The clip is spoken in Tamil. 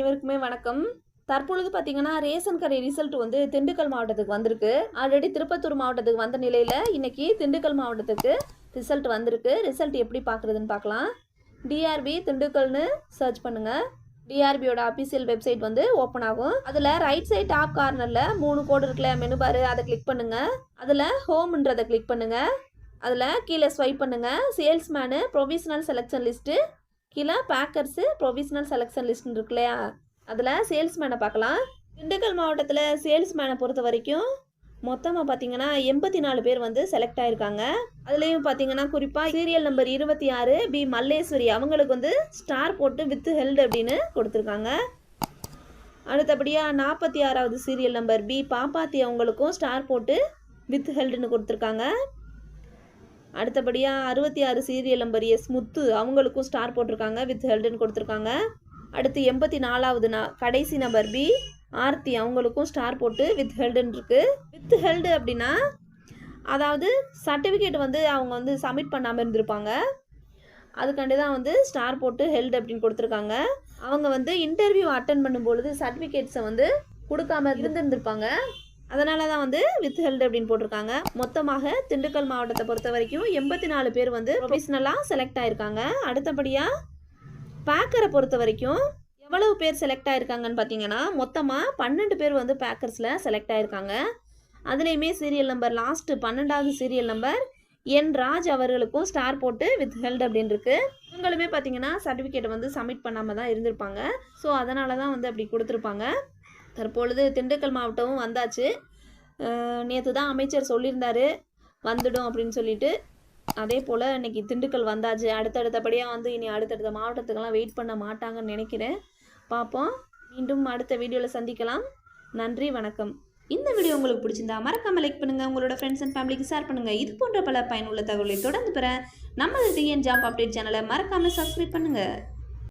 அனைவருக்குமே வணக்கம். தற்பொழுது பார்த்தீங்கன்னா ரேஷன் கடை ரிசல்ட் வந்து திண்டுக்கல் மாவட்டத்துக்கு வந்திருக்கு. ஆல்ரெடி திருப்பத்தூர் மாவட்டத்துக்கு வந்த நிலையில் இன்னைக்கு திண்டுக்கல் மாவட்டத்துக்கு ரிசல்ட் வந்திருக்கு. ரிசல்ட் எப்படி பார்க்குறதுன்னு பார்க்கலாம். டிஆர்பி திண்டுக்கல்னு சர்ச் பண்ணுங்கள். டிஆர்பியோட அஃபிஷியல் வெப்சைட் வந்து ஓப்பன் ஆகும். அதில் ரைட் சைட் டாப் கார்னரில் 3 கோடு இருக்குல்ல, மெனு பார், அதை கிளிக் பண்ணுங்கள். அதில் ஹோம்ன்றதை கிளிக் பண்ணுங்கள். அதில் கீழே ஸ்வைப் பண்ணுங்கள். சேல்ஸ்மேனு ப்ரொவிஷனல் செலெக்ஷன் லிஸ்ட்டு, கீழே பேக்கர்ஸு ப்ரொவிஷனல் செலெக்ஷன் லிஸ்ட்னு இருக்கு இல்லையா, அதில் சேல்ஸ்மேனை பார்க்கலாம். திண்டுக்கல் மாவட்டத்தில் சேல்ஸ்மேனை பொறுத்த வரைக்கும் மொத்தமாக பார்த்தீங்கன்னா 84 பேர் வந்து செலக்ட் ஆகிருக்காங்க. அதுலேயும் பார்த்தீங்கன்னா குறிப்பாக சீரியல் நம்பர் 26 பி மல்லேஸ்வரி அவங்களுக்கு வந்து ஸ்டார் போட்டு வித் ஹெல்டு அப்படின்னு கொடுத்துருக்காங்க. அடுத்தபடியாக 46வது சீரியல் நம்பர் பி பாப்பாத்தி அவங்களுக்கும் ஸ்டார் போட்டு வித் ஹெல்டுன்னு கொடுத்துருக்காங்க. அடுத்தபடியாக 66 சீரியல் நம்பர் எஸ் முத்து அவங்களுக்கும் ஸ்டார் போட்டிருக்காங்க, வித் ஹெல்டுன்னு கொடுத்துருக்காங்க. அடுத்து 84வது கடைசி நம்பர் பி ஆர்த்தி அவங்களுக்கும் ஸ்டார் போட்டு வித் ஹெல்டுன்னு இருக்குது. வித் ஹெல்டு அப்படின்னா அதாவது சர்டிஃபிகேட் வந்து அவங்க வந்து சப்மிட் பண்ணாமல் இருந்திருப்பாங்க, அதுக்காண்டி தான் வந்து ஸ்டார் போட்டு ஹெல்டு அப்படின்னு கொடுத்துருக்காங்க. அவங்க வந்து இன்டர்வியூ அட்டன் பண்ணும்பொழுது சர்டிஃபிகேட்ஸை வந்து கொடுக்காம இருந்திருப்பாங்க, அதனால தான் வந்து வித் ஹெல்டு அப்படின்னு போட்டிருக்காங்க. மொத்தமாக திண்டுக்கல் மாவட்டத்தை பொறுத்த வரைக்கும் 84 பேர் வந்து ப்ரொஃபஷனலாக செலக்ட் ஆகிருக்காங்க. அடுத்தபடியாக பேக்கரை பொறுத்த வரைக்கும் எவ்வளவு பேர் செலக்ட் ஆகிருக்காங்கன்னு பார்த்தீங்கன்னா மொத்தமாக 12 பேர் வந்து பேக்கர்ஸில் செலக்ட் ஆகிருக்காங்க. அதுலேயுமே சீரியல் நம்பர் லாஸ்ட்டு 12வது சீரியல் நம்பர் என் ராஜ் அவர்களுக்கும் ஸ்டார் போட்டு வித் ஹெல்டு அப்படின்னு இருக்குது. இவங்களுமே பார்த்தீங்கன்னா சர்டிஃபிகேட் வந்து சப்மிட் பண்ணாமல் தான் இருந்திருப்பாங்க, ஸோ அதனால தான் வந்து அப்படி கொடுத்துருப்பாங்க. தற்பொழுது திண்டுக்கல் மாவட்டமும் வந்தாச்சு. நேற்று தான் அமைச்சர் சொல்லியிருந்தார் வந்துடும் அப்படின்னு சொல்லிட்டு. அதே போல் இன்றைக்கி திண்டுக்கல் வந்தாச்சு. அடுத்தடுத்தபடியாக வந்து இனி அடுத்தடுத்த மாவட்டத்துக்கெல்லாம் வெயிட் பண்ண மாட்டாங்கன்னு நினைக்கிறேன். பார்ப்போம். மீண்டும் அடுத்த வீடியோவில் சந்திக்கலாம். நன்றி, வணக்கம். இந்த வீடியோ உங்களுக்கு பிடிச்சிருந்தா மறக்காமல் லைக் பண்ணுங்கள், உங்களோட ஃப்ரெண்ட்ஸ் அண்ட் ஃபேமிலிக்கு ஷேர் பண்ணுங்கள். இது போன்ற பல பயனுள்ள தகவலை தொடர்ந்து பெற நமது டிஎன் ஜாப் அப்டேட் சேனலை மறக்காமல் சப்ஸ்கிரைப் பண்ணுங்கள்.